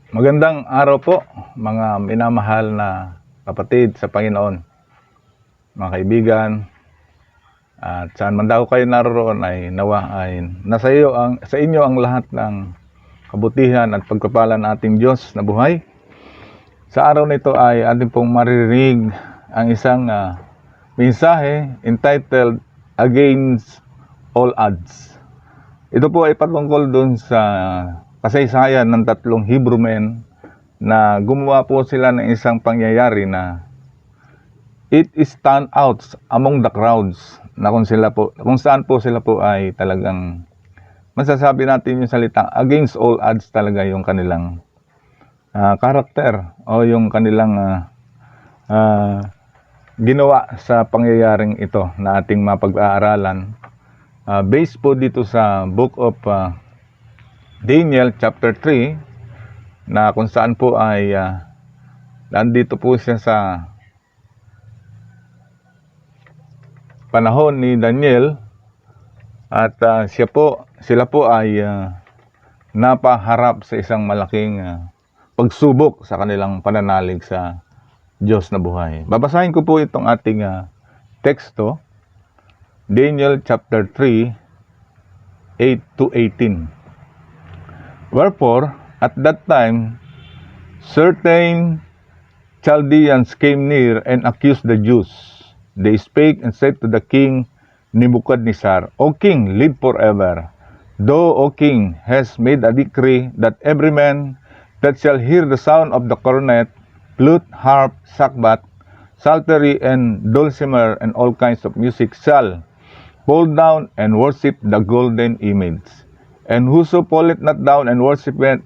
Magandang araw po, mga minamahal na kapatid sa Panginoon, mga kaibigan, at saan man daw kayo naroon ay nawa ay sa inyo ang lahat ng kabutihan at pagpapala ng ating Diyos na buhay. Sa araw nito ay ating pong maririnig ang isang mensahe entitled Against All Odds. Ito po ay patungkol dun sa kasaysayan ng tatlong Hebrew men na gumawa po sila ng isang pangyayari na it is stand out among the crowds, na kung saan po sila po ay talagang masasabi natin yung salita against all odds talaga yung kanilang karakter o yung kanilang ginawa sa pangyayaring ito na ating mapag-aaralan. Based po dito sa book of Daniel chapter 3, na kung saan po ay nandito po siya sa panahon ni Daniel at sila po ay napaharap sa isang malaking pagsubok sa kanilang pananalig sa Diyos na buhay. Babasahin ko po itong ating teksto, Daniel chapter 3, 8 to 18. Wherefore, at that time, certain Chaldeans came near and accused the Jews. They spake and said to the king Nebuchadnezzar, O king, live forever. Thou, O king, hast made a decree that every man that shall hear the sound of the cornet, flute, harp, sackbut, psaltery, and dulcimer, and all kinds of music shall fall down and worship the golden image. And whoso falleth not down and worshipeth,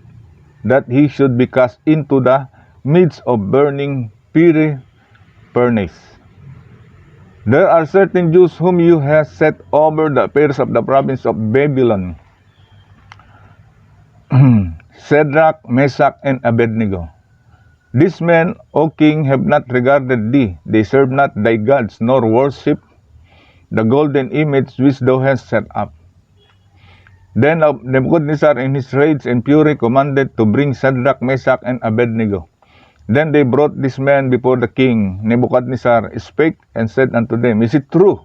that he should be cast into the midst of burning fiery furnace. There are certain Jews whom you have set over the affairs of the province of Babylon, Shadrach, Meshach, and Abednego. These men, O king, have not regarded thee. They serve not thy gods, nor worship the golden image which thou hast set up. Then Nebuchadnezzar in his rage and fury commanded to bring Shadrach, Meshach, and Abednego. Then they brought these men before the king. Nebuchadnezzar spake and said unto them, Is it true,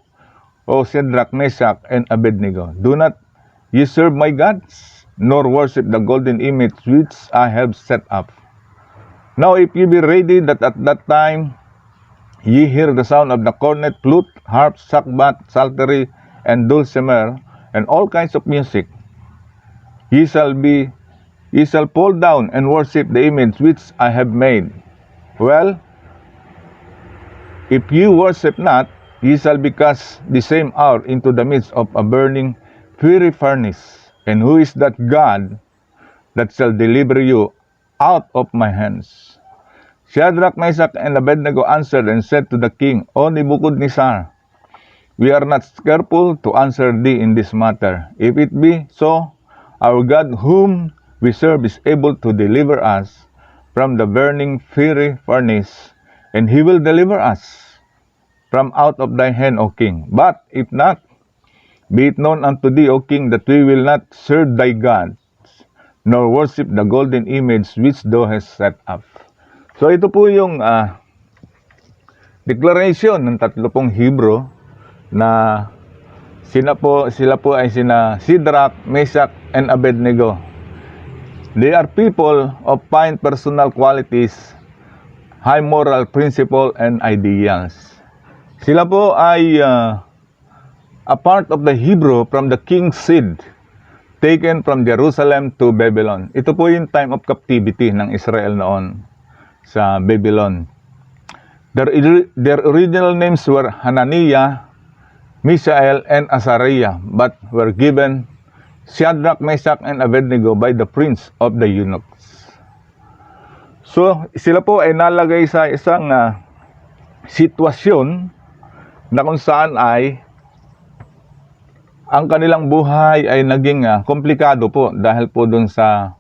O Shadrach, Meshach, and Abednego? Do not ye serve my gods, nor worship the golden image which I have set up. Now if ye be ready that at that time ye hear the sound of the cornet, flute, harp, sackbut, psaltery, and dulcimer, and all kinds of music, ye shall fall down and worship the image which I have made. Well, if ye worship not, ye shall be cast the same hour into the midst of a burning fiery furnace. And who is that God that shall deliver you out of my hands? Shadrach, Meshach, and Abednego answered and said to the king, O Nebuchadnezzar, we are not careful to answer thee in this matter. If it be so, our God whom we serve is able to deliver us from the burning fiery furnace, and he will deliver us from out of thy hand, O king. But if not, be it known unto thee, O king, that we will not serve thy gods, nor worship the golden image which thou hast set up. So ito po yung declaration ng tatlo pong Hebrew na sila po ay sina Shadrach, Meshach, and Abednego. They are people of fine personal qualities, high moral principle, and ideals. Sila po ay a part of the Hebrew from the king's seed, taken from Jerusalem to Babylon. Ito po yung time of captivity ng Israel noon sa Babylon. Their original names were Hananiah, Mishael, and Azariah, but were given Shadrach, Meshach, and Abednego by the prince of the eunuchs. So, sila po ay nalagay sa isang sitwasyon na kung saan ay ang kanilang buhay ay naging komplikado po dahil po dun sa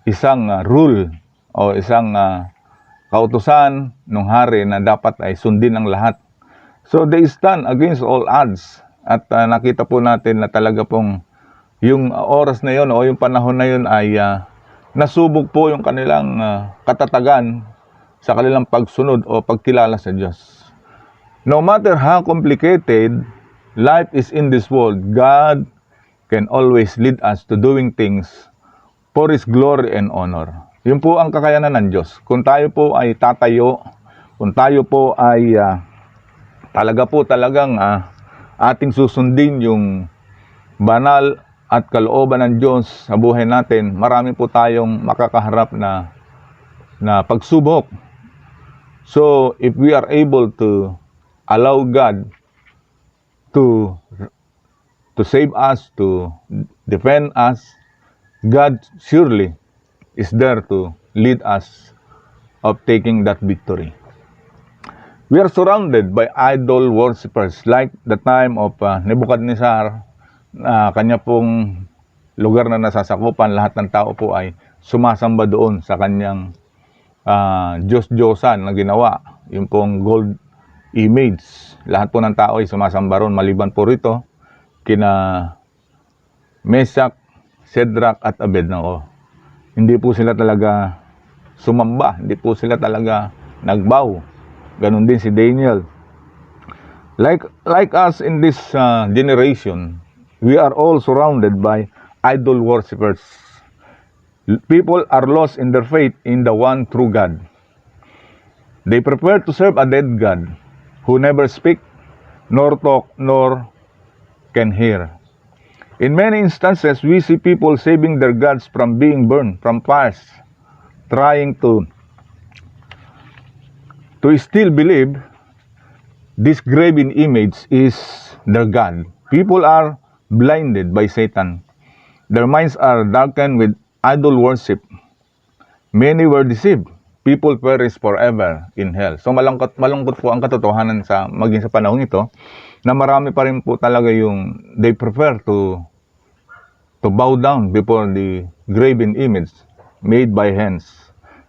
isang rule o isang kautusan ng hari na dapat ay sundin ang lahat. So they stand against all odds. At nakita po natin na talaga pong yung oras na yun o yung panahon na yun ay nasubok po yung kanilang katatagan sa kanilang pagsunod o pagkilala sa Diyos. No matter how complicated life is in this world, God can always lead us to doing things for His glory and honor. Yun po ang kakayanan ng Diyos. Kung tayo po ay tatayo, kung tayo po ay talagang ating susundin yung banal at kalooban ng Diyos sa buhay natin, marami po tayong makakaharap na pagsubok. So, if we are able to allow God to save us, to defend us, God surely is there to lead us of taking that victory. We are surrounded by idol worshippers like the time of Nebuchadnezzar. Kanya pong lugar na nasasakupan, lahat ng tao po ay sumasamba doon sa kanyang Diyos-Diyosan na ginawa. Yung pong gold image. Lahat po ng tao ay sumasamba roon. Maliban po rito, kina Meshach, Shadrach at Abednego. Hindi po sila talaga sumamba. Hindi po sila talaga nagbow. Ganon din si Daniel. Like us in this generation, we are all surrounded by idol worshippers. People are lost in their faith in the one true God. They prefer to serve a dead God who never speak, nor talk, nor can hear. In many instances, we see people saving their gods from being burned, from fires, trying to still believe this graven image is their God. People are blinded by Satan. Their minds are darkened with idol worship. Many were deceived. People perish forever in hell. So malungkot po ang katotohanan maging sa panahon ito na marami pa rin po talaga yung they prefer to bow down before the graven image made by hands.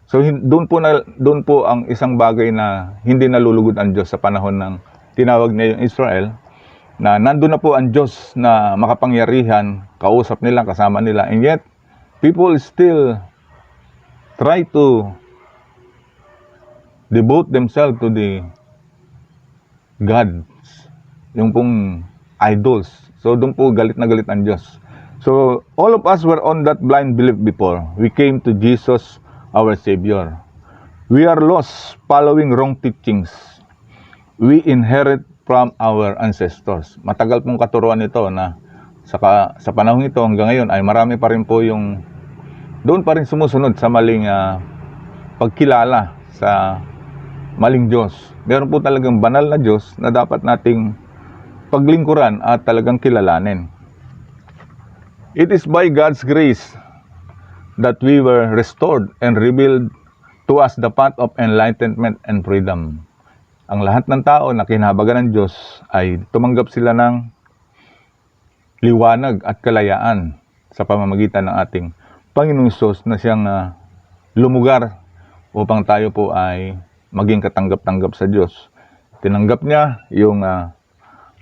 So doon po ang isang bagay na hindi nalulugod ang Diyos sa panahon ng tinawag niya yung Israel, na nandun na po ang Diyos na makapangyarihan, kausap nila, kasama nila, and yet people still try to devote themselves to the gods, yung pong idols. So doon po galit na galit ang Diyos. So all of us were on that blind belief before we came to Jesus, our Savior. We are lost following wrong teachings we inherit from our ancestors. Matagal pong katuruan ito na sa panahon ito hanggang ngayon ay marami pa rin po yung doon pa rin sumusunod sa maling pagkilala sa maling Diyos. Meron po talagang banal na Diyos na dapat nating paglingkuran at talagang kilalanin. It is by God's grace that we were restored and revealed to us the path of enlightenment and freedom. Ang lahat ng tao na kinahabagan ng Diyos ay tumanggap sila ng liwanag at kalayaan sa pamamagitan ng ating Panginoong Hesus na siyang lumugar upang tayo po ay maging katanggap-tanggap sa Diyos. Tinanggap niya yung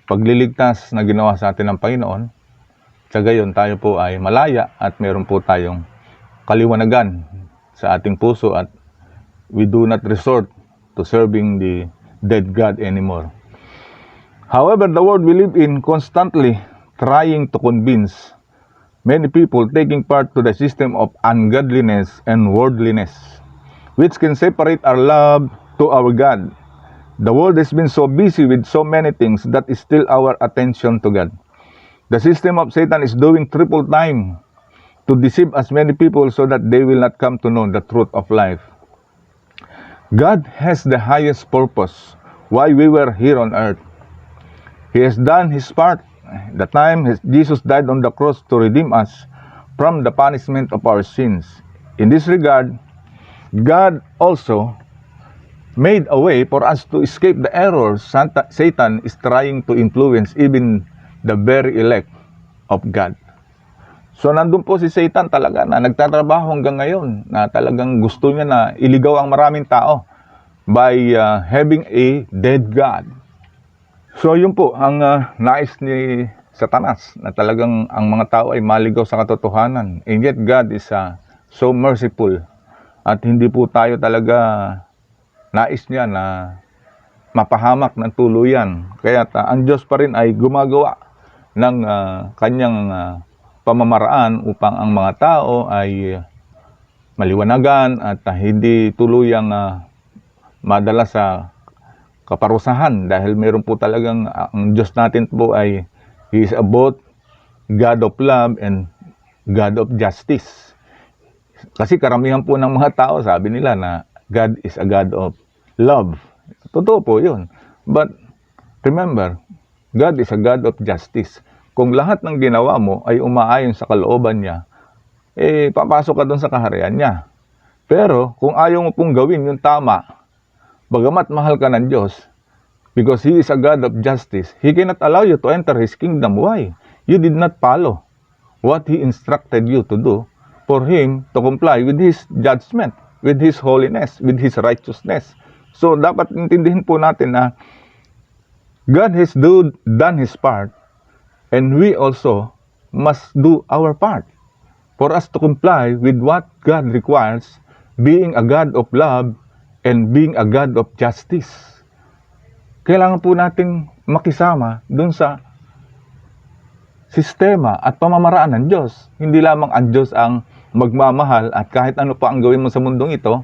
pagliligtas na ginawa sa atin ng Panginoon. Sa gayon tayo po ay malaya at meron po tayong kaliwanagan sa ating puso at we do not resort to serving the dead God anymore. However, the world we live in constantly trying to convince many people taking part to the system of ungodliness and worldliness, which can separate our love to our God. The world has been so busy with so many things that is still our attention to God. The system of Satan is doing triple time to deceive as many people so that they will not come to know the truth of life. God has the highest purpose why we were here on earth. He has done His part. The time Jesus died on the cross to redeem us from the punishment of our sins. In this regard, God also made a way for us to escape the errors Satan is trying to influence even the very elect of God. So nandun po si Satan talaga na nagtatrabaho hanggang ngayon na talagang gusto niya na iligaw ang maraming tao by having a dead God. So yun po ang nais ni Satanas na talagang ang mga tao ay maligaw sa katotohanan. And yet God is so merciful. At hindi po tayo talaga nais niya na mapahamak ng tuluyan. Kaya ang Diyos pa rin ay gumagawa ng kanyang pamamaraan upang ang mga tao ay maliwanagan at hindi tuluyang madala sa kaparusahan, dahil meron po talagang ang Diyos natin po ay He is both God of love and God of justice. Kasi karamihan po ng mga tao, sabi nila na God is a God of love. Totoo po yun. But remember, God is a God of justice. Kung lahat ng ginawa mo ay umaayon sa kalooban niya, papasok ka doon sa kaharian niya. Pero kung ayaw mo pong gawin yung tama, bagamat mahal ka ng Diyos, because He is a God of justice, He cannot allow you to enter His kingdom. Why? You did not follow what He instructed you to do for Him to comply with His judgment, with His holiness, with His righteousness. So, dapat intindihin po natin na God has done His part, and we also must do our part for us to comply with what God requires, being a God of love and being a God of justice. Kailangan po nating makisama dun sa sistema at pamamaraan ng Diyos. Hindi lamang ang Diyos ang magmamahal at kahit ano pa ang gawin mo sa mundong ito,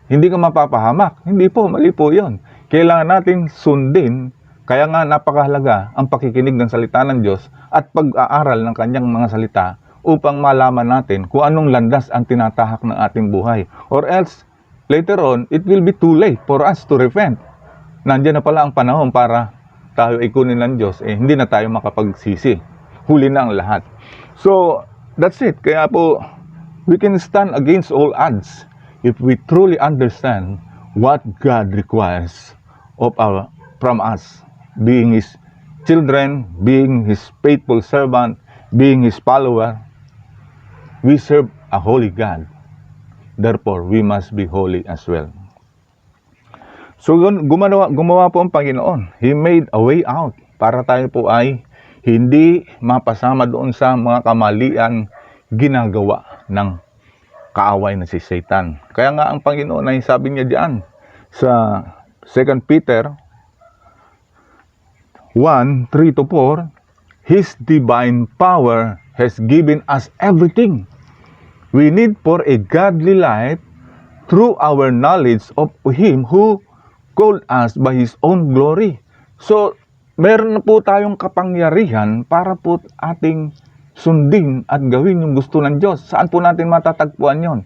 hindi ka mapapahamak. Hindi po, mali po yun. Kailangan nating sundin, kaya nga napakahalaga ang pakikinig ng salita ng Diyos at pag-aaral ng kanyang mga salita upang malaman natin kung anong landas ang tinatahak ng ating buhay. Or else, later on, it will be too late for us to repent. Nandiyan na pala ang panahon para tayo ikunin ng Diyos, hindi na tayo makapagsisi. Huli na ang lahat. So, that's it. Kaya po, we can stand against all odds if we truly understand what God requires from us, being His children, being His faithful servant, being His follower. We serve a holy God. Therefore, we must be holy as well. So, gumawa po ang Panginoon. He made a way out para tayo po ay hindi mapasama doon sa mga kamalian ginagawa ng kaaway na si Satan. Kaya nga ang Panginoon ay sabi niya diyan sa 2 Peter 1:3-4, His divine power has given us everything we need for a godly life through our knowledge of Him who called us by His own glory. So, meron na po tayong kapangyarihan para po ating sundin at gawin yung gusto ng Diyos. Saan po natin matatagpuan yon?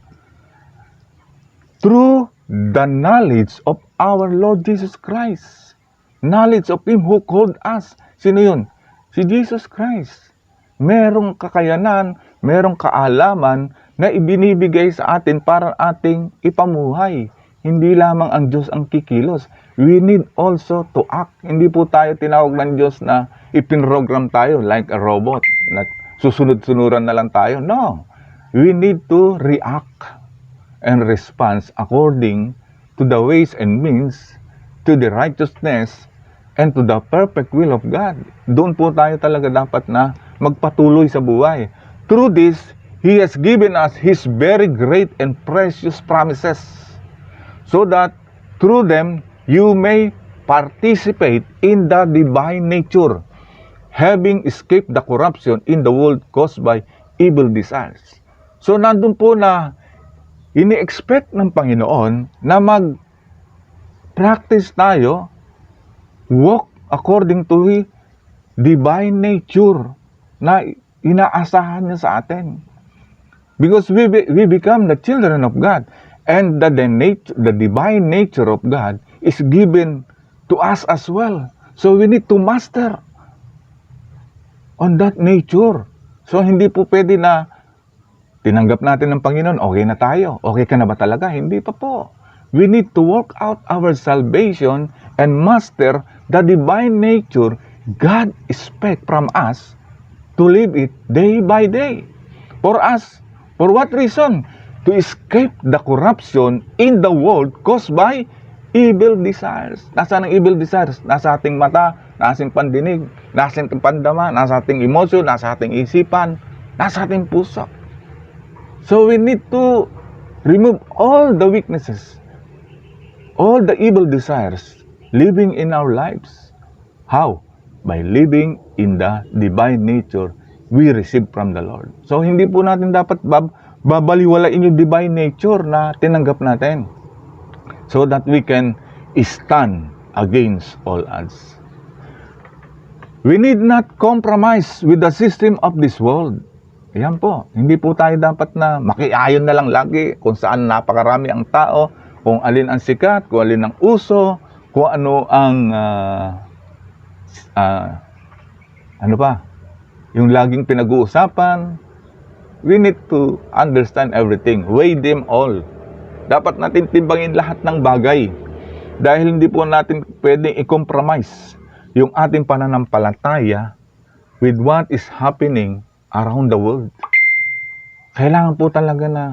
Through the knowledge of our Lord Jesus Christ. Knowledge of Him who called us. Sino yun? Si Jesus Christ. Merong kakayanan, merong kaalaman na ibinibigay sa atin para ating ipamuhay. Hindi lamang ang Diyos ang kikilos. We need also to act. Hindi po tayo tinawag ng Diyos na ipinrogram tayo like a robot. Like susunod-sunuran na lang tayo. No. We need to react and respond according to the ways and means, to the righteousness, and to the perfect will of God. Doon po tayo talaga dapat na magpatuloy sa buhay. Through this, He has given us His very great and precious promises, so that through them you may participate in the divine nature, having escaped the corruption in the world caused by evil desires. So nandun po na ini-expect ng Panginoon na mag-practice tayo, walk according to His divine nature na inaasahan niya sa atin. Because we become the children of God. And the divine nature of God is given to us as well. So we need to master on that nature. So hindi po pwede na tinanggap natin ng Panginoon, okay na tayo. Okay ka na ba talaga? Hindi pa po. We need to work out our salvation and master the divine nature God expects from us to live it day by day. For us, for what reason? To escape the corruption in the world caused by evil desires. Nasaan ang evil desires? Nasa ating mata, nasa ating pandinig, nasa ating pandama, nasa ating emosyon, nasa ating isipan, nasa ating puso. So we need to remove all the weaknesses, all the evil desires living in our lives. How? By living in the divine nature we receive from the Lord. So hindi po natin dapat babaliwalain yung divine nature na tinanggap natin, so that we can stand against all odds. We need not compromise with the system of this world. Ayan po, hindi po tayo dapat na makiayon na lang lagi kung saan napakarami ang tao, kung alin ang sikat, kung alin ang uso, kung ano ang ano pa, yung laging pinag-uusapan. We need to understand everything, weigh them all. Dapat natin timbangin lahat ng bagay, dahil hindi po natin pwedeng i-compromise yung ating pananampalataya with what is happening around the world. Kailangan po talaga na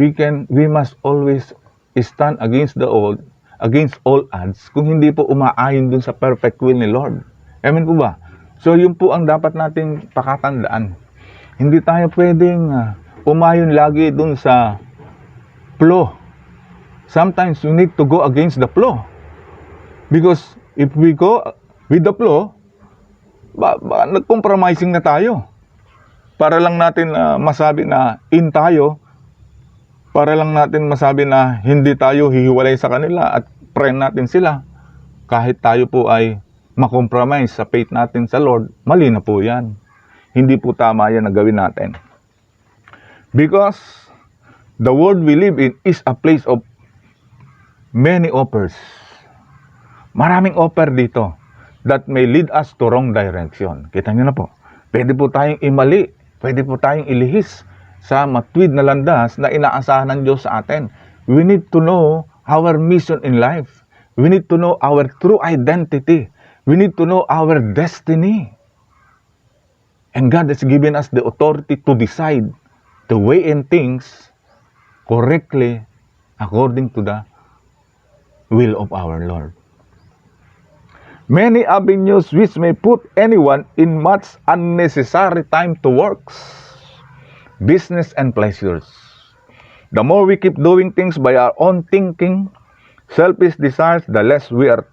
we must always stand against all odds, kung hindi po umaayon dun sa perfect will ni Lord. Amen po ba? So yun po ang dapat nating pakatandaan. Hindi tayo pwedeng umayon lagi dun sa flow. Sometimes we need to go against the flow. Because if we go with the flow, nag-compromising na tayo. Para lang natin masabi na in tayo, para lang natin masabi na hindi tayo hihiwalay sa kanila at friend natin sila. Kahit tayo po ay makompromise sa faith natin sa Lord, mali na po yan. Hindi po tama yan na gawin natin. Because the world we live in is a place of many offers. Maraming offer dito that may lead us to wrong direction. Kita nyo na po. Pwede po tayong imali. Pwede po tayong ilihis sa matuwid na landas na inaasahan ng Diyos sa atin. We need to know our mission in life. We need to know our true identity. We need to know our destiny. And God has given us the authority to decide the way and things correctly according to the will of our Lord. Many avenues which may put anyone in much unnecessary time to works, business, and pleasures. The more we keep doing things by our own thinking, selfish desires, the less we are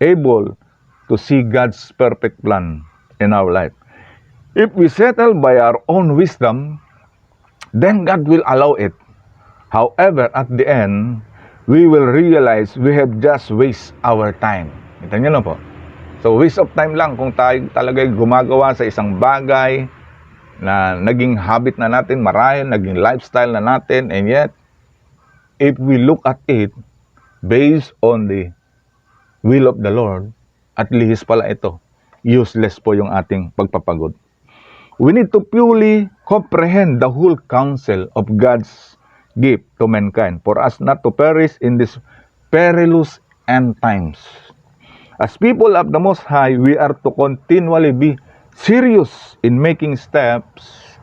able to see God's perfect plan in our life. If we settle by our own wisdom, then God will allow it. However, at the end, we will realize we have just wasted our time. Kita nyo na po. So, waste of time lang kung tayo talaga gumagawa sa isang bagay na naging habit na natin, marahil naging lifestyle na natin, and yet, if we look at it based on the will of the Lord, at lihis pala ito, useless po yung ating pagpapagod. We need to purely comprehend the whole counsel of God's gift to mankind for us not to perish in these perilous end times. As people of the Most High, we are to continually be serious in making steps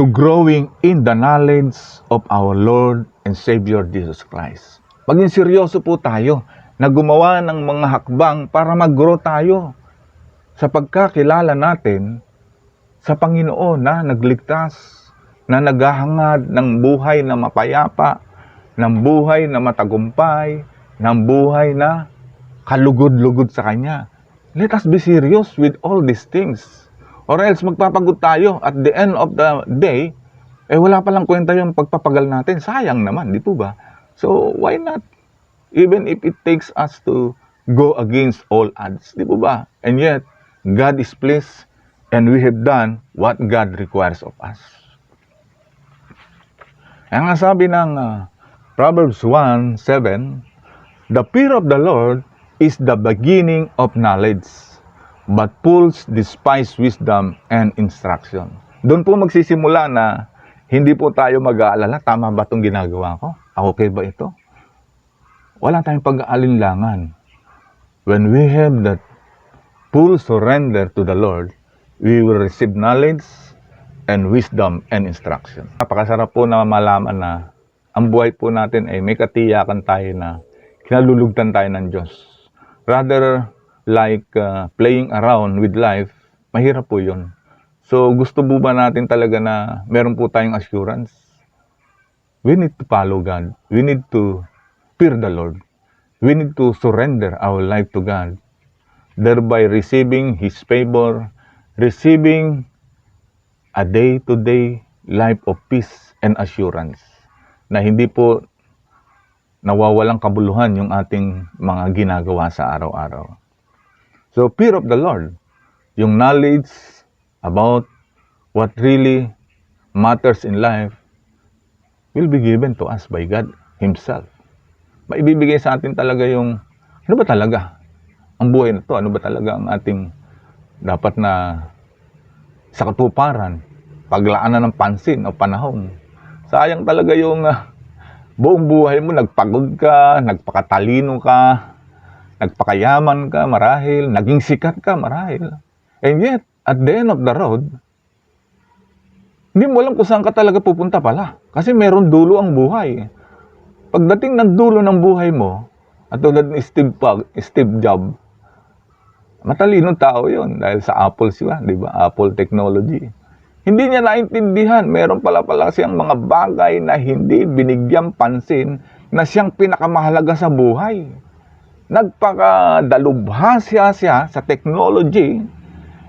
to growing in the knowledge of our Lord and Savior Jesus Christ. Maging seryoso po tayo na gumawa ng mga hakbang para mag-grow tayo sa pagkakilala natin sa Panginoon na nagligtas, na naghahangad ng buhay na mapayapa, ng buhay na matagumpay, ng buhay na kalugod-lugod sa Kanya. Let us be serious with all these things. Or else magpapagod tayo at the end of the day, wala palang kwenta yung pagpapagal natin. Sayang naman, di po ba? So, why not? Even if it takes us to go against all odds, di po ba? And yet, God is pleased and we have done what God requires of us. Ang sabi ng Proverbs 1:7, the fear of the Lord is the beginning of knowledge, but fools despise wisdom and instruction. Doon po magsisimula na hindi po tayo mag-aalala, tama ba itong ginagawa ko? Okay ba ito? Wala tayong pag-aalinlangan. When we have that full surrender to the Lord, we will receive knowledge and wisdom and instruction. Napakasarap po na malaman na ang buhay po natin ay may katiyakan tayo na kinalulugtan tayo ng Diyos. Rather like playing around with life, mahirap po yun. So, gusto po ba natin talaga na meron po tayong assurance? We need to follow God. We need to fear the Lord. We need to surrender our life to God, thereby receiving His favor, receiving a day-to-day life of peace and assurance, na hindi po nawawalang kabuluhan yung ating mga ginagawa sa araw-araw. So, fear of the Lord, yung knowledge about what really matters in life, will be given to us by God Himself. Maibibigay sa atin talaga yung, ano ba talaga ang buhay na to? Ano ba talaga ang ating dapat na sa katuparan, paglaanan ng pansin o panahon? Sayang talaga yung buong buhay mo, nagpagod ka, nagpakatalino ka, nagpakayaman ka marahil, naging sikat ka marahil. And yet, at the end of the road, hindi mo alam kung saan ka talaga pupunta pala. Kasi meron dulo ang buhay. Pagdating ng dulo ng buhay mo, at tulad ni Steve Jobs, matalinong tao yon dahil sa Apple siya, di ba? Apple technology. Hindi niya naintindihan, meron pala siyang mga bagay na hindi binigyang pansin na siyang pinakamahalaga sa buhay. Nagpakadalubha siya sa technology,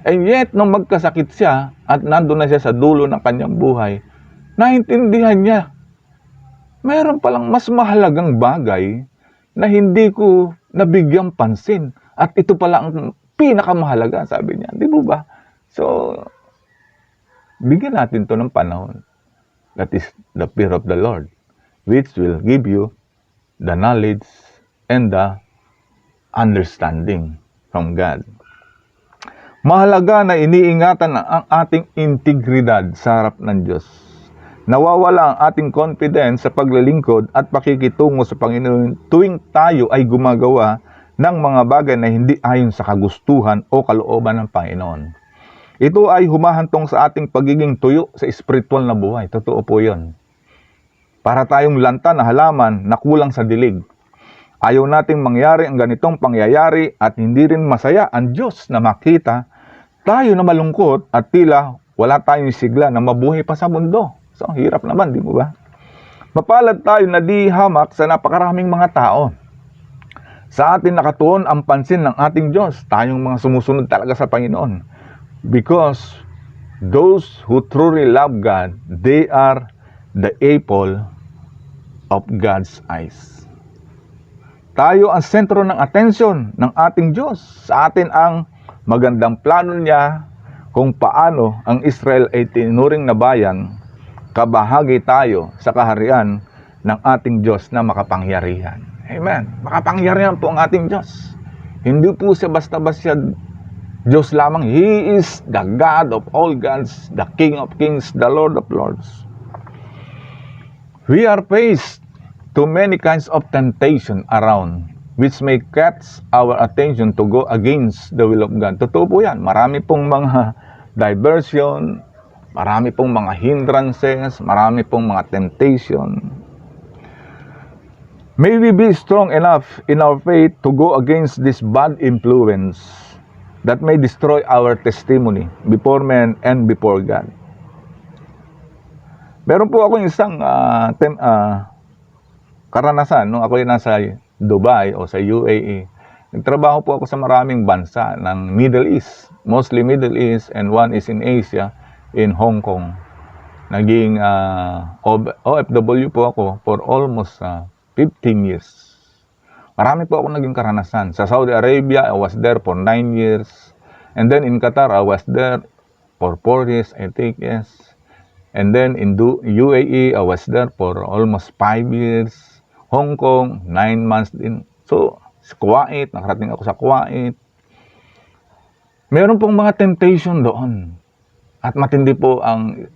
and yet, nung magkasakit siya at nandun na siya sa dulo ng kanyang buhay, naintindihan niya, mayroon palang mas mahalagang bagay na hindi ko nabigyang pansin. At ito pala ang pinakamahalaga, sabi niya. Di ba? So, bigyan natin to ng panahon. That is the fear of the Lord, which will give you the knowledge and the understanding from God. Mahalaga na iniingatan ang ating integridad sa harap ng Diyos. Nawawala ang ating confidence sa paglilingkod at pakikitungo sa Panginoon tuwing tayo ay gumagawa ng mga bagay na hindi ayon sa kagustuhan o kalooban ng Panginoon. Ito ay humahantong sa ating pagiging tuyo sa espiritual na buhay. Totoo po yun. Para tayong lanta na halaman na kulang sa dilig. Ayaw nating mangyari ang ganitong pangyayari at hindi rin masaya ang Diyos na makita tayo na malungkot at tila wala tayong sigla na mabuhay pa sa mundo. So, hirap naman, di mo ba? Mapalad tayo na di hamak sa napakaraming mga tao. Sa atin nakatuon ang pansin ng ating Diyos, tayong mga sumusunod talaga sa Panginoon. Because those who truly love God, they are the apple of God's eyes. Tayo ang sentro ng atensyon ng ating Diyos. Sa atin ang magandang plano niya kung paano ang Israel ay tinuring na bayan, kabahagi tayo sa kaharian ng ating Diyos na makapangyarihan. Amen. Makapangyarihan po ang ating Diyos. Hindi po siya basta-basta Diyos lamang. He is the God of all gods, the King of kings, the Lord of lords. We are faced to many kinds of temptation around, which may catch our attention to go against the will of God. Totoo po yan. Marami pong mga diversion, marami pong mga hindrances, marami pong mga temptation. May we be strong enough in our faith to go against this bad influence that may destroy our testimony before men and before God. Meron po ako isang karanasan nung ako nasa Dubai o sa UAE. Nagtrabaho po ako sa maraming bansa ng Middle East, mostly Middle East, and one is in Asia, in Hong Kong. Naging OFW po ako for almost 15 years. Marami po ako naging karanasan. Sa Saudi Arabia, I was there for 9 years. And then in Qatar, I was there for 4 years, I think, yes. And then in UAE, I was there for almost 5 years. Hong Kong, 9 months din. So, sa Kuwait, nakarating ako sa Kuwait. Meron pong mga temptation doon. At matindi po ang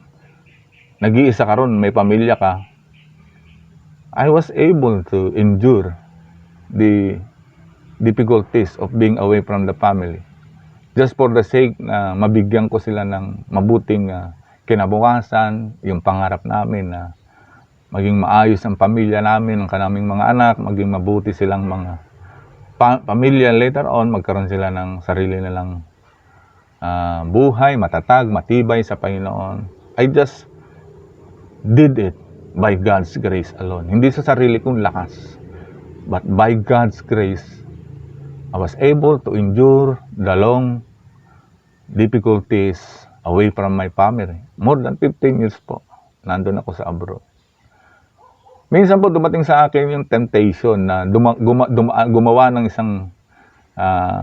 nag-iisa ka ron, may pamilya ka. I was able to endure the difficulties of being away from the family. Just for the sake na mabigyan ko sila ng mabuting kinabukasan, yung pangarap namin na maging maayos ang pamilya namin, ang kanaming mga anak, maging mabuti silang mga pamilya later on, magkaroon sila ng sarili nilang buhay, matatag, matibay sa Panginoon. I just did it by God's grace alone. Hindi sa sarili kong lakas, but by God's grace, I was able to endure the long difficulties away from my family. More than 15 years po, nandun ako sa abroad. Minsan po dumating sa akin yung temptation na gumawa ng isang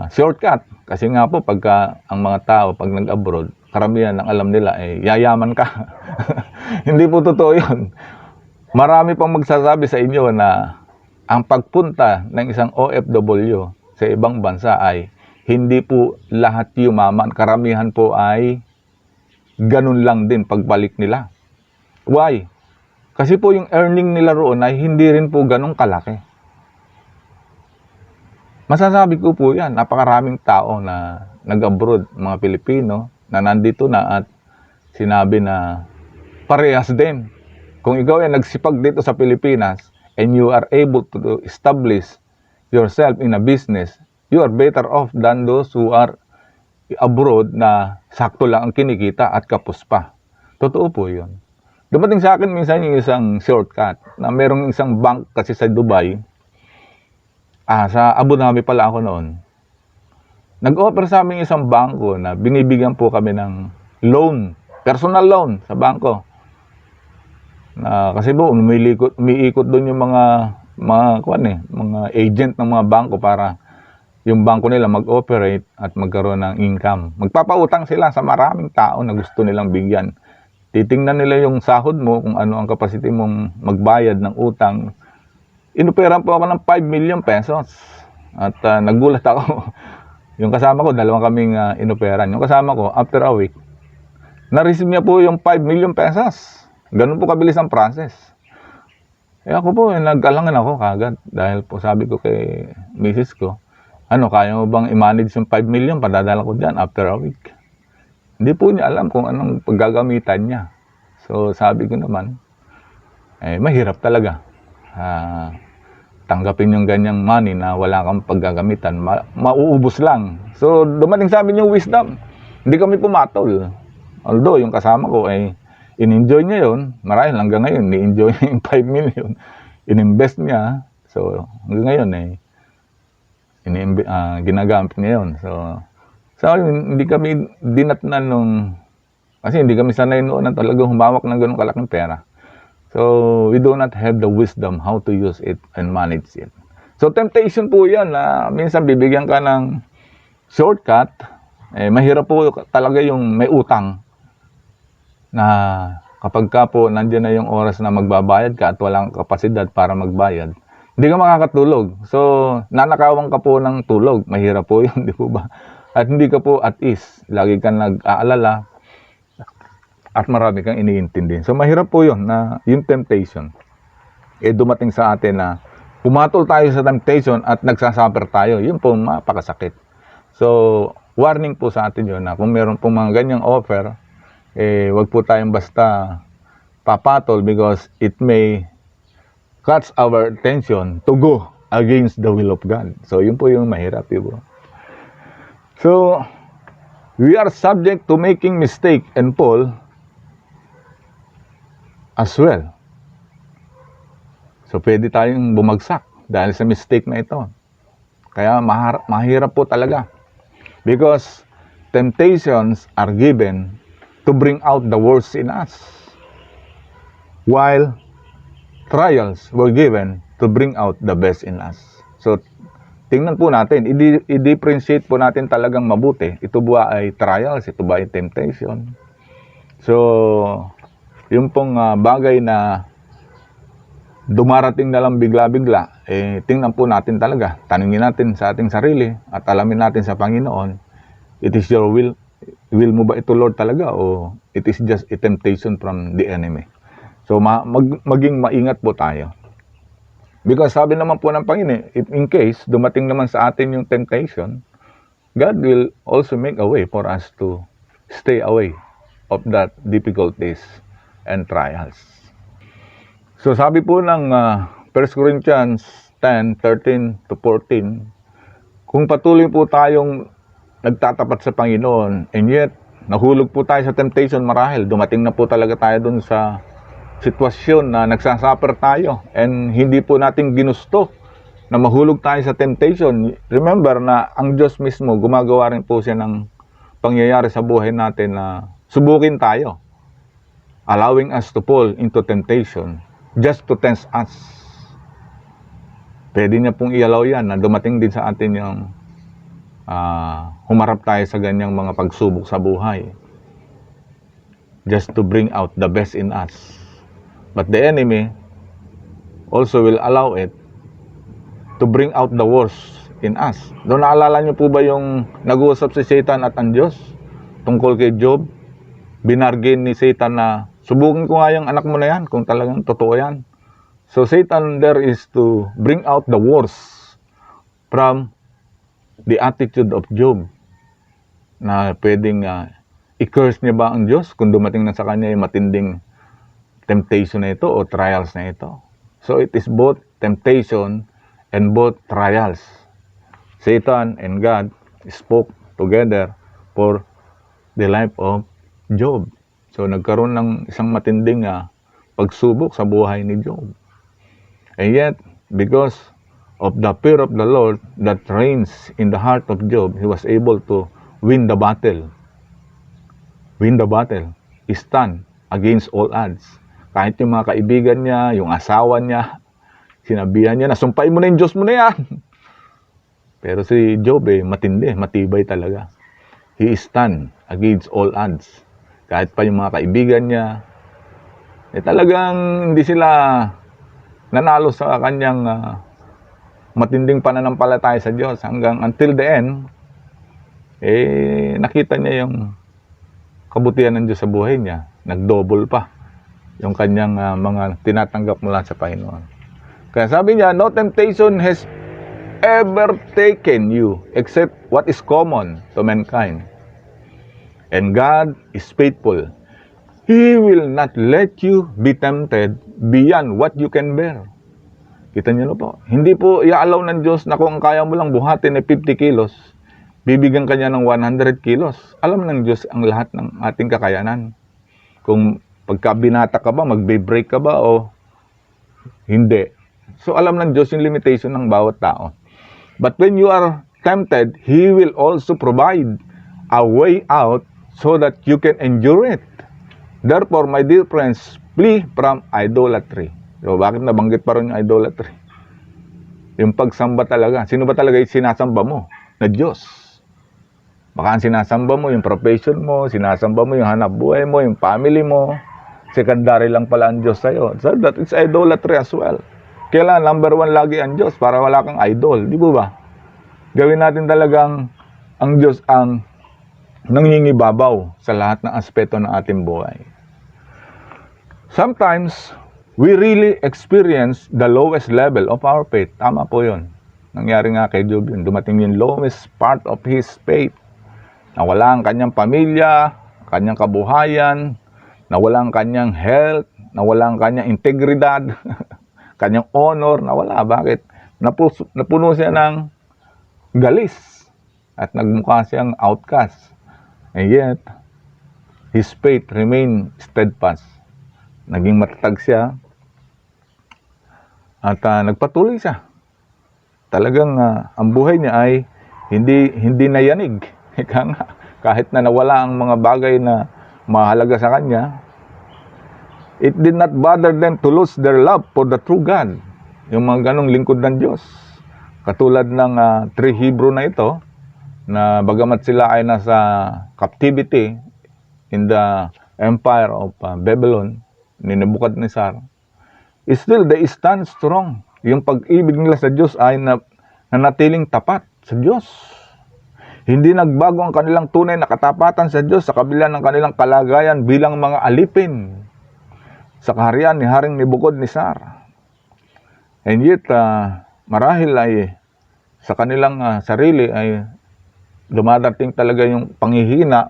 shortcut. Kasi nga po, pagka ang mga tao, pag nag-abroad, karamihan ang alam nila, yayaman ka. Hindi po totoo yun. Marami pang magsasabi sa inyo na ang pagpunta ng isang OFW sa ibang bansa ay hindi po lahat yumaman. Karamihan po ay ganun lang din pagbalik nila. Why? Kasi po yung earning nila roon ay hindi rin po ganun kalaki. Masasabi ko po yan, napakaraming tao na nag-abroad, mga Pilipino, na nandito na at sinabi na parehas din. Kung ikaw ay nagsipag dito sa Pilipinas and you are able to establish yourself in a business, you are better off than those who are abroad na sakto lang ang kinikita at kapos pa. Totoo po yun. Dumating sa akin minsan yung isang shortcut na merong isang bank kasi sa Dubai. Sa Abu Dhabi pala ako noon. Nag-offer sa amin isang bangko na binibigyan po kami ng loan, personal loan sa bangko. Kasi po umiikot doon yung mga agent ng mga bangko para yung bangko nila mag-operate at magkaroon ng income. Magpapautang sila sa maraming tao na gusto nilang bigyan. Titingnan nila yung sahod mo, kung ano ang capacity mong magbayad ng utang. Inuperan po ako ng 5 million pesos. At nagulat ako. Yung kasama ko, dalawang kaming inuperan. Yung kasama ko, after a week, na-receive niya po yung 5 million pesos. Ganun po kabilis ang process. Ako po, nag-alangan ako kagad. Dahil po sabi ko kay misis ko, kaya mo bang i-manage yung 5 million? Padadala ko dyan after a week. Hindi po niya alam kung anong paggagamitan niya. So sabi ko naman, mahirap talaga. Tanggapin yung ganyang money na wala kang paggagamitan, mauubos lang. So dumating sa amin yung wisdom. Hindi kami pumatol. Although yung kasama ko ay in-enjoy niya yun. Marahil hanggang ngayon, ni-enjoy niya yung 5 million. In-invest niya. So hanggang ngayon ginagamit niya yun. So hindi kami dinatnan kasi hindi kami sanay noon na talagang humawak ng ganung kalaking pera. So, we do not have the wisdom how to use it and manage it. So, temptation po yan na minsan bibigyan ka ng shortcut. Mahirap po talaga yung may utang na kapag ka po nandiyan na yung oras na magbabayad ka at walang kapasidad para magbayad, hindi ka makakatulog. So, nanakawan ka po ng tulog. Mahirap po yun, di po ba? At hindi ka po at ease. Lagi kang nag-aalala. At marami kang iniintindi. So mahirap po yun na yung temptation. Dumating sa atin na pumatol tayo sa temptation at nagsasuffer tayo. Yun po mapakasakit. So warning po sa atin yun na kung meron pong mga ganyang offer, wag po tayong basta papatol because it may catch our attention to go against the will of God. So yun po yung mahirap. Yun po. So we are subject to making mistake and fall as well. So, pwede tayong bumagsak dahil sa mistake na ito. Kaya mahirap po talaga. Because temptations are given to bring out the worst in us. While trials were given to bring out the best in us. So, tingnan po natin, i-differentiate po natin talagang mabuti. Ito ba ay trials? Ito ba ay temptation? So, yung pong bagay na dumarating na lang bigla-bigla, tingnan po natin talaga. Tanungin natin sa ating sarili at alamin natin sa Panginoon, it is your will mo ba ito, Lord, talaga? O it is just a temptation from the enemy? So, maging maingat po tayo. Because sabi naman po ng Panginoon, if in case dumating naman sa atin yung temptation, God will also make a way for us to stay away of that difficulties and trials. So sabi po ng 1 Corinthians 10:13-14, kung patuloy po tayong nagtatapat sa Panginoon, and yet, nahulog po tayo sa temptation marahil. Dumating na po talaga tayo dun sa sitwasyon na nagsasuffer tayo, and hindi po natin ginusto na mahulog tayo sa temptation. Remember na ang Diyos mismo, gumagawa rin po siya ng pangyayari sa buhay natin na subukin tayo, allowing us to fall into temptation just to test us. Pwede niya pong i-allow yan na dumating din sa atin yung humarap tayo sa ganyang mga pagsubok sa buhay, just to bring out the best in us. But the enemy also will allow it to bring out the worst in us. Doon, naalala niyo po ba yung nag-uusap si Satan at ang Diyos tungkol kay Job? Binargain ni Satan na subukin ko nga yung anak mo na yan kung talagang totoo yan. So Satan there is to bring out the worst from the attitude of Job, na pwedeng i-curse niya ba ang Diyos kung dumating na sa kanya yung matinding temptation na ito o trials na ito. So it is both temptation and both trials. Satan and God spoke together for the life of Job. So nagkaroon ng isang matinding pagsubok sa buhay ni Job. And yet, because of the fear of the Lord that reigns in the heart of Job, he was able to win the battle. Win the battle. He stand against all odds. Kahit yung mga kaibigan niya, yung asawa niya, sinabihan niya na, sumpain mo na yung Diyos mo na yan. Pero si Job matindi, matibay talaga. He stand against all odds. Kahit pa yung mga kaibigan niya, talagang hindi sila nanalo sa kanyang matinding pananampalataya sa Diyos hanggang until the end, nakita niya yung kabutihan ng Diyos sa buhay niya. Nag-double pa yung kanyang mga tinatanggap mula sa Panginoon. Kaya sabi niya, no temptation has ever taken you except what is common to mankind. And God is faithful. He will not let you be tempted beyond what you can bear. Kita niyo po, hindi po i-allow ng Diyos na kung kaya mo lang buhatin 50 kilos, bibigyan ka niya ng 100 kilos. Alam ng Diyos ang lahat ng ating kakayanan. Kung pagka binata ka ba, magbe-break ka ba o hindi. So alam ng Diyos yung limitation ng bawat tao. But when you are tempted, He will also provide a way out so that you can endure it. Therefore, my dear friends, flee from idolatry. So, bakit nabanggit pa rin yung idolatry? Yung pagsamba talaga. Sino ba talaga yung sinasamba mo? Na Diyos. Baka ang sinasamba mo, yung profession mo, sinasamba mo yung hanap buhay mo, yung family mo. Secondary lang pala ang Diyos sa'yo. So, that is idolatry as well. Kailangan number 1 lagi ang Diyos para wala kang idol. Di ba? Gawin natin talagang ang Diyos ang nangingibabaw sa lahat ng aspeto ng ating buhay. Sometimes, we really experience the lowest level of our faith. Tama po yun. Nangyari nga kay Job yun. Dumating yung lowest part of his faith. Nawala ang kanyang pamilya, kanyang kabuhayan, nawala ang kanyang health, nawala ang kanyang integridad, kanyang honor, nawala. Bakit? Napuno siya ng galis at nagmukha siyang outcast. And yet, his faith remained steadfast. Naging matatag siya. At nagpatuloy siya. Talagang ang buhay niya ay hindi nayanig. Kahit na nawala ang mga bagay na mahalaga sa kanya, it did not bother them to lose their love for the true God. Yung mga ganong lingkod ng Diyos. Katulad ng 3 Hebrew na ito, na bagamat sila ay nasa captivity in the empire of Babylon, ni Nebuchadnezzar, still they stand strong. Yung pag-ibig nila sa Diyos ay nanatiling tapat sa Diyos. Hindi nagbago ang kanilang tunay na katapatan sa Diyos sa kabila ng kanilang kalagayan bilang mga alipin sa kaharian ni Haring Nebuchadnezzar. And yet, marahil ay sa kanilang sarili ay dumadating talaga yung panghihina.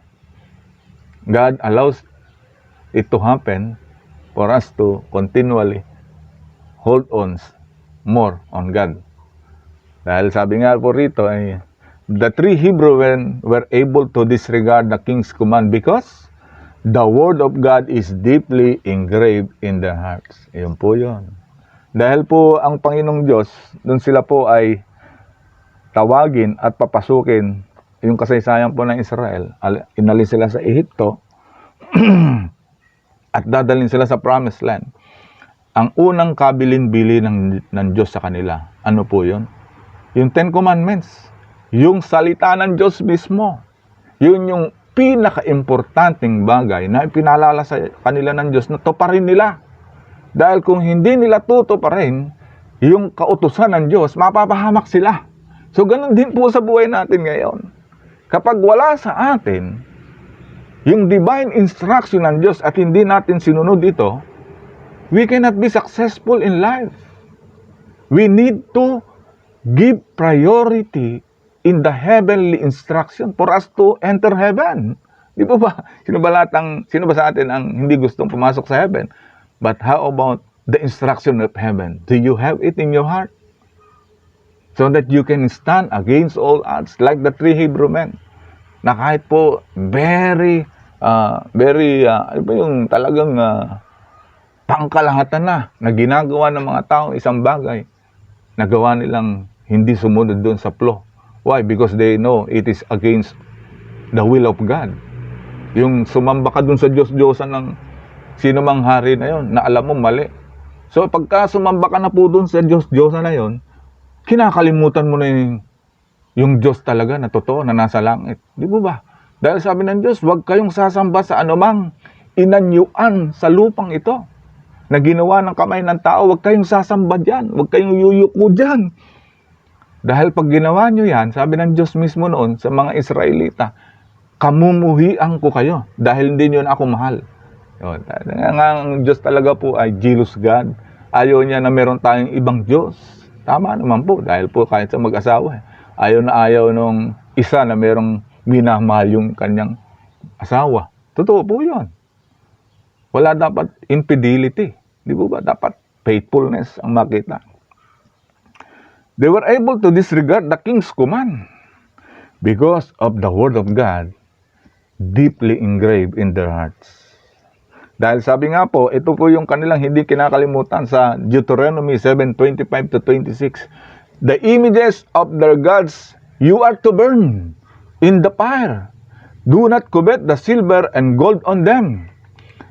God allows it to happen for us to continually hold on more on God. Dahil sabi nga po rito ay the three Hebrew men were able to disregard the king's command because the word of God is deeply engraved in their hearts. Yun po yun. Dahil po ang Panginoong Diyos, dun sila po ay tawagin at papasukin yung kasaysayan po ng Israel. Inalis sila sa Ehipto at dadalhin sila sa Promised Land. Ang unang kabilin-bili ng Diyos sa kanila, ano po yun? Yung Ten Commandments. Yung salita ng Diyos mismo. Yun yung pinaka-importanting bagay na ipinalala sa kanila ng Diyos na tuparin nila. Dahil kung hindi nila tutuparin yung kautusan ng Diyos, mapapahamak sila. So ganun din po sa buhay natin ngayon. Kapag wala sa atin yung divine instruction ng Diyos at hindi natin sinunod ito, we cannot be successful in life. We need to give priority in the heavenly instruction for us to enter heaven. Di po ba? Sino ba sa atin ang hindi gustong pumasok sa heaven? But how about the instruction of heaven? Do you have it in your heart? So that you can stand against all odds like the three Hebrew men. Na kahit po very, ano ba yung talagang pangkalahatan na ginagawa ng mga tao isang bagay, nagawa nilang hindi sumunod doon sa flow. Why? Because they know it is against the will of God. Yung sumamba ka doon sa Diyos-Diyosan ng sino mang hari na yon, na alam mo mali. So pagka sumamba ka na po doon sa Diyos-Diyosan na yon, kinakalimutan mo na yung Diyos talaga na totoo na nasa langit. Di ba ba? Dahil sabi ng Diyos, huwag kayong sasamba sa anumang inanyuan sa lupang ito na ginawa ng kamay ng tao. Huwag kayong sasamba dyan. Huwag kayong yuyuko dyan. Dahil pag ginawa nyo yan, sabi ng Diyos mismo noon sa mga Israelita, kamumuhian ko kayo dahil hindi nyo na ako mahal. Ang Diyos talaga po ay jealous God. Ayaw niya na meron tayong ibang Diyos. Tama naman po, dahil po kahit sa mag-asawa, ayaw na ayaw nung isa na merong minamahal yung kanyang asawa. Totoo po yun. Wala dapat infidelity. Di ba? Dapat faithfulness ang makita. They were able to disregard the king's command because of the word of God deeply engraved in their hearts. Dahil sabi nga po, ito po yung kanilang hindi kinakalimutan sa Deuteronomy 7:25-26. The images of their gods you are to burn in the fire. Do not covet the silver and gold on them,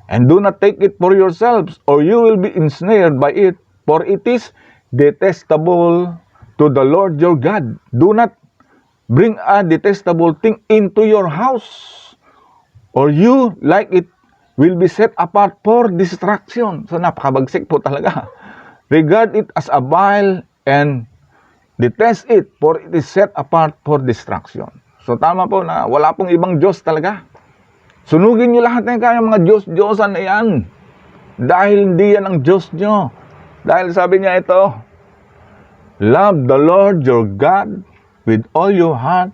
and do not take it for yourselves, or you will be ensnared by it, for it is detestable to the Lord your God. Do not bring a detestable thing into your house, or you, like it, will be set apart for destruction. So napakabagsik po talaga. Regard it as a vile and detest it, for it is set apart for destruction. So tama po na wala pong ibang Diyos talaga. Sunugin nyo lahat ng kayang mga Diyos-Diyosan na yan. Dahil hindi yan ang Diyos nyo. Dahil sabi niya ito, love the Lord your God with all your heart,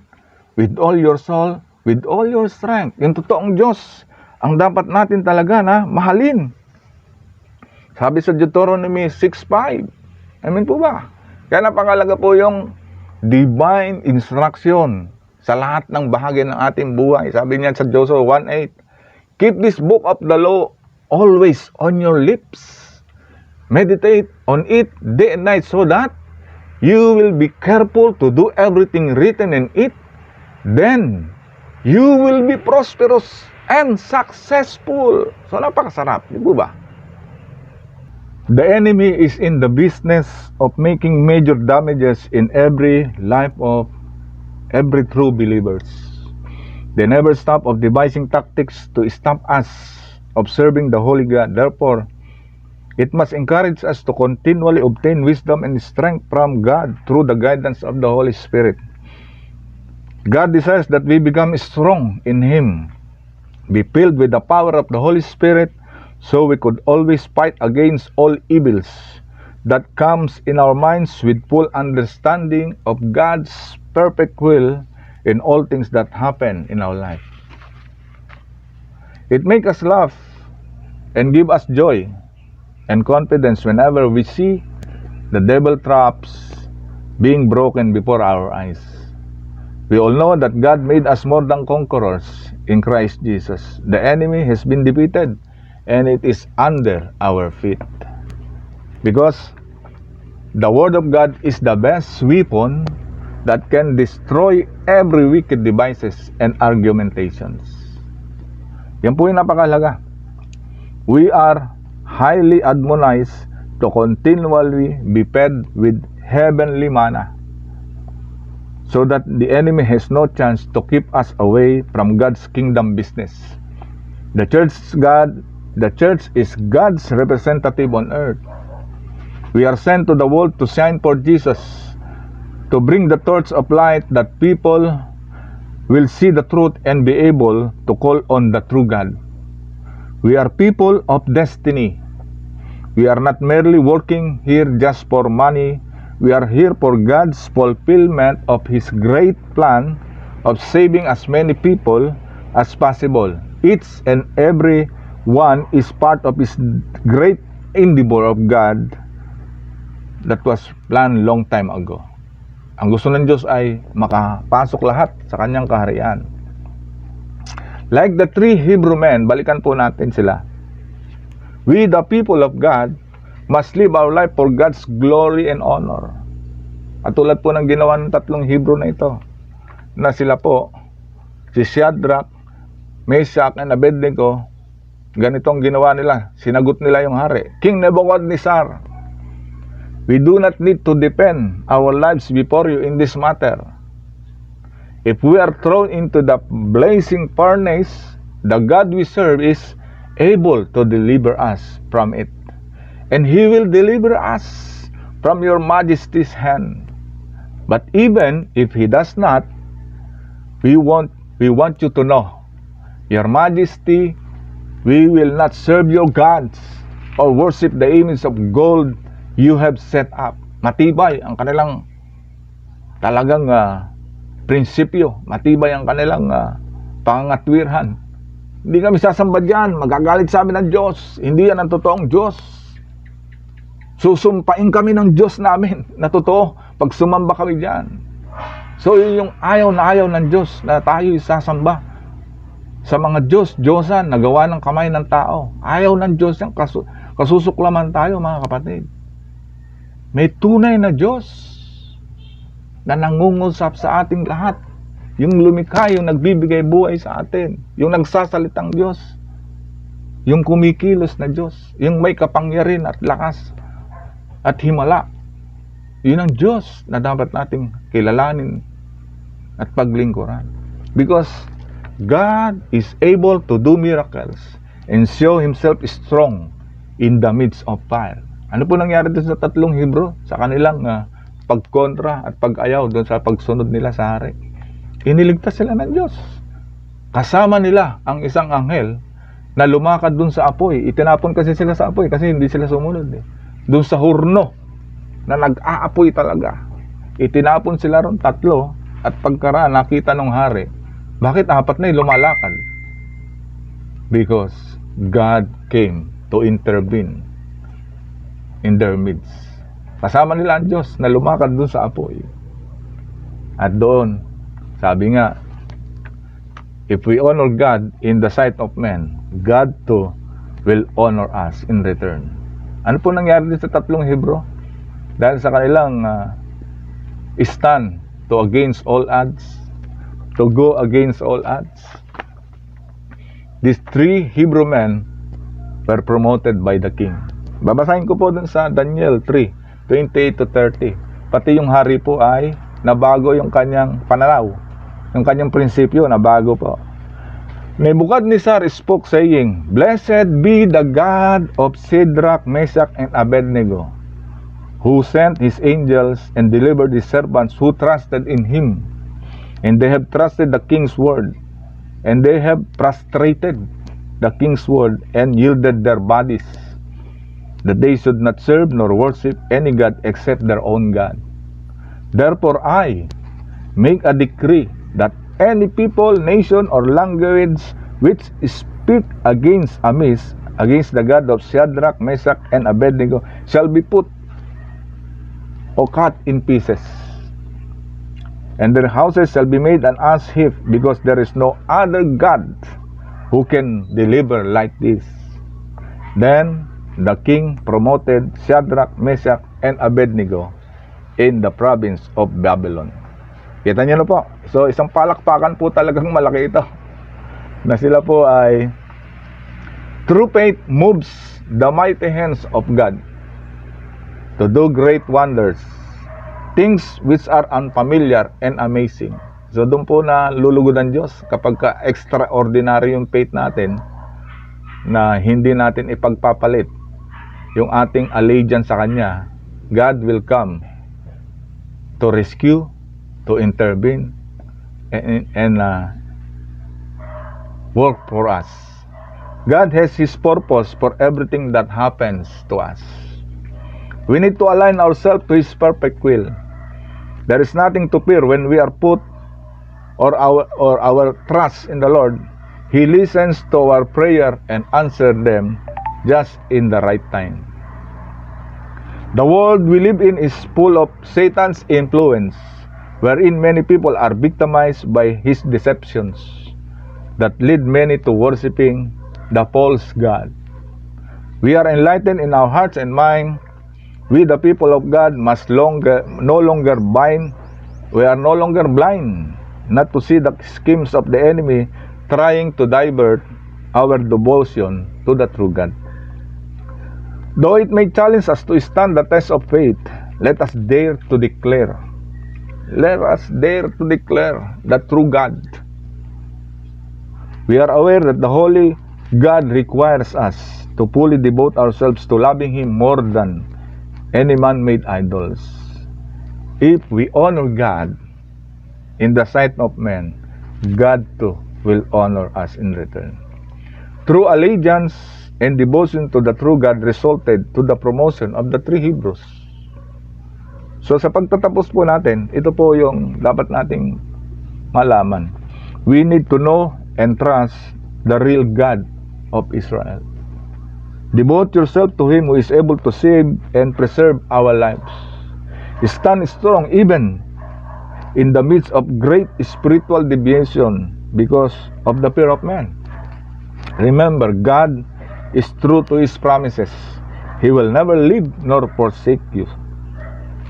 with all your soul, with all your strength. Yung totoong Diyos ang dapat natin talaga na mahalin. Sabi sa Deuteronomy 6:5. Amen po ba? Kaya napakalaga po yung divine instruction sa lahat ng bahagi ng ating buhay. Sabi niya sa Joshua 1:8, keep this book of the law always on your lips. Meditate on it day and night so that you will be careful to do everything written in it. Then you will be prosperous and successful. So napakasarap, di ba? The enemy is in the business of making major damages in every life of every true believers. They never stop of devising tactics to stop us observing the Holy God. Therefore, it must encourage us to continually obtain wisdom and strength from God through the guidance of the Holy Spirit. God desires that we become strong in Him, be filled with the power of the Holy Spirit, so we could always fight against all evils that comes in our minds with full understanding of God's perfect will in all things that happen in our life. It makes us laugh and give us joy and confidence whenever we see the devil traps being broken before our eyes. We all know that God made us more than conquerors in Christ Jesus. The enemy has been defeated and it is under our feet. Because the Word of God is the best weapon that can destroy every wicked devices and argumentations. Yan po yung napakahalaga. We are highly admonished to continually be fed with heavenly manna, so that the enemy has no chance to keep us away from God's kingdom business. The church is God's representative on earth. We are sent to the world to shine for Jesus, to bring the torch of light that people will see the truth and be able to call on the true God. We are people of destiny. We are not merely working here just for money. We are here for God's fulfillment of His great plan of saving as many people as possible. Each and every one is part of His great endeavor of God that was planned long time ago. Ang gusto ng Diyos ay makapasok lahat sa kanyang kaharian. Like the three Hebrew men, balikan po natin sila. We, the people of God, must live our life for God's glory and honor. At tulad po ng ginawa ng tatlong Hebrew na ito, na sila po, si Shadrach, Meshach, and Abednego, ganitong ginawa nila, sinagot nila yung hari. King Nebuchadnezzar, we do not need to defend our lives before you in this matter. If we are thrown into the blazing furnace, the God we serve is able to deliver us from it. And He will deliver us from your majesty's hand. But even if He does not, we want you to know, your majesty, we will not serve your gods or worship the image of gold you have set up. Matibay ang kanilang talagang prinsipyo. Matibay ang kanilang pangangatwirhan. Hindi kami sasamba dyan. Magagalit sa amin ng Diyos. Hindi yan ang totoong Diyos. Susumpain kami ng Diyos namin na totoo pag sumamba kami dyan. So yun yung ayaw ng Diyos na tayo isasamba sa mga Diyosan na gawa ng kamay ng tao. Ayaw ng Diyos yung kasusuklaman tayo, mga kapatid. May tunay na Diyos na nangungusap sa ating lahat. Yung lumikha, yung nagbibigay buhay sa atin. Yung nagsasalitang Diyos. Yung kumikilos na Diyos. Yung may kapangyarihan at lakas at himala. Yun ang Diyos na dapat nating kilalanin at paglingkuran. Because God is able to do miracles and show Himself strong in the midst of fire. Ano po nangyari doon sa tatlong Hebrew? Sa kanilang pagkontra at pag-ayaw doon sa pagsunod nila sa hari. Iniligtas sila ng Diyos. Kasama nila ang isang anghel na lumakad doon sa apoy. Itinapon kasi sila sa apoy kasi hindi sila sumunod. Doon sa hurno na nag-aapoy talaga. Itinapon sila ron tatlo at pagkaraan nakita ng hari. Bakit apat na lumalakad? Because God came to intervene in their midst. Kasama nila ang Diyos na lumakad doon sa apoy. At doon, sabi nga, if we honor God in the sight of men, God too will honor us in return. Ano po nangyari din sa tatlong Hebrew? Dahil sa kanilang stand to against all odds, to go against all odds, these three Hebrew men were promoted by the king. Babasahin ko po dun sa Daniel 3:28 to 30. Pati yung hari po ay nabago yung kanyang pananaw. Yung kanyang prinsipyo nabago po. Nebuchadnezzar spoke saying, Blessed be the God of Shadrach, Meshach, and Abednego, who sent His angels and delivered His servants who trusted in Him. And they have trusted the king's word. And they have frustrated the king's word and yielded their bodies, that they should not serve nor worship any god except their own God. Therefore I make a decree that any people, nation, or language which speak against the God of Shadrach, Meshach, and Abednego shall be put or cut in pieces. and their houses shall be made an ash heap, because there is no other God who can deliver like this. Then the king promoted Shadrach, Meshach, and Abednego in the province of Babylon. Kita niyo na po. So, isang palakpakan po talagang malaki ito. Na sila po ay, true faith moves the mighty hands of God to do great wonders, things which are unfamiliar and amazing. So, doon po na lulugod ang Diyos kapag extraordinary yung faith natin, na hindi natin ipagpapalit yung ating allegiance sa Kanya. God will come to rescue, to intervene, and work for us. God has His purpose for everything that happens to us. We need to align ourselves to His perfect will. There is nothing to fear when we are put our trust in the Lord. He listens to our prayer and answers them just in the right time. The world we live in is full of Satan's influence, wherein many people are victimized by his deceptions that lead many to worshiping the false god. We are enlightened in our hearts and mind. We, the people of God, must no longer blind. We are no longer blind not to see the schemes of the enemy trying to divert our devotion to the true God. Though it may challenge us to stand the test of faith, let us dare to declare. Let us dare to declare the true God. We are aware that the Holy God requires us to fully devote ourselves to loving Him more than any man-made idols. If we honor God in the sight of men, God too will honor us in return. True allegiance and devotion to the true God resulted to the promotion of the three Hebrews. So sa pagtatapos po natin, ito po yung dapat nating malaman. We need to know and trust the real God of Israel. Devote yourself to Him who is able to save and preserve our lives. Stand strong even in the midst of great spiritual deviation because of the fear of man. Remember, God is true to His promises. He will never leave nor forsake you.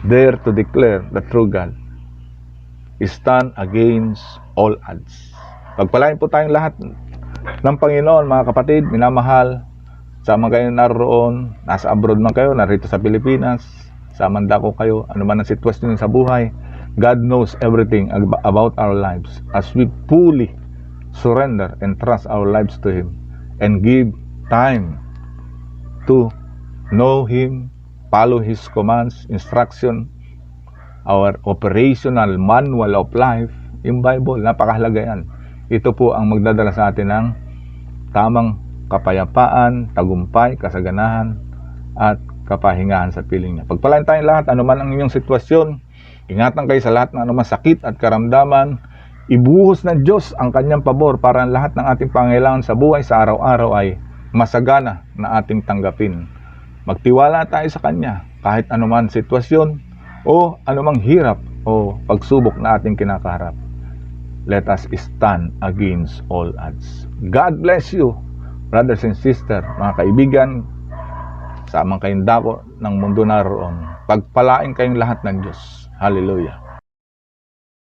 Dare to declare the true God. Stand against all odds. Pagpalain po tayong lahat ng Panginoon, mga kapatid, minamahal. Sama kayo naroon, nasa abroad man kayo, narito sa Pilipinas, sa mandako kayo, ano man ang sitwasyon sa buhay. God knows everything about our lives as we fully surrender and trust our lives to Him and give time to know Him, follow His commands, instruction, our operational manual of life, yung Bible, napakahalaga yan. Ito po ang magdadala sa atin ng tamang kapayapaan, tagumpay, kasaganahan, at kapahingahan sa piling niya. Pagpalain tayong lahat, anuman ang inyong sitwasyon, ingatan kayo sa lahat ng anuman sakit at karamdaman, ibuhos ng Diyos ang Kanyang pabor para ang lahat ng ating pangailangan sa buhay sa araw-araw ay masagana na ating tanggapin. Magtiwala tayo sa Kanya kahit anuman sitwasyon o anumang hirap o pagsubok na ating kinakaharap. Let us stand against all odds. God bless you, brothers and sisters, mga kaibigan, sa amang kayong dako ng mundo naroon. Pagpalain kayong lahat ng Diyos. Hallelujah.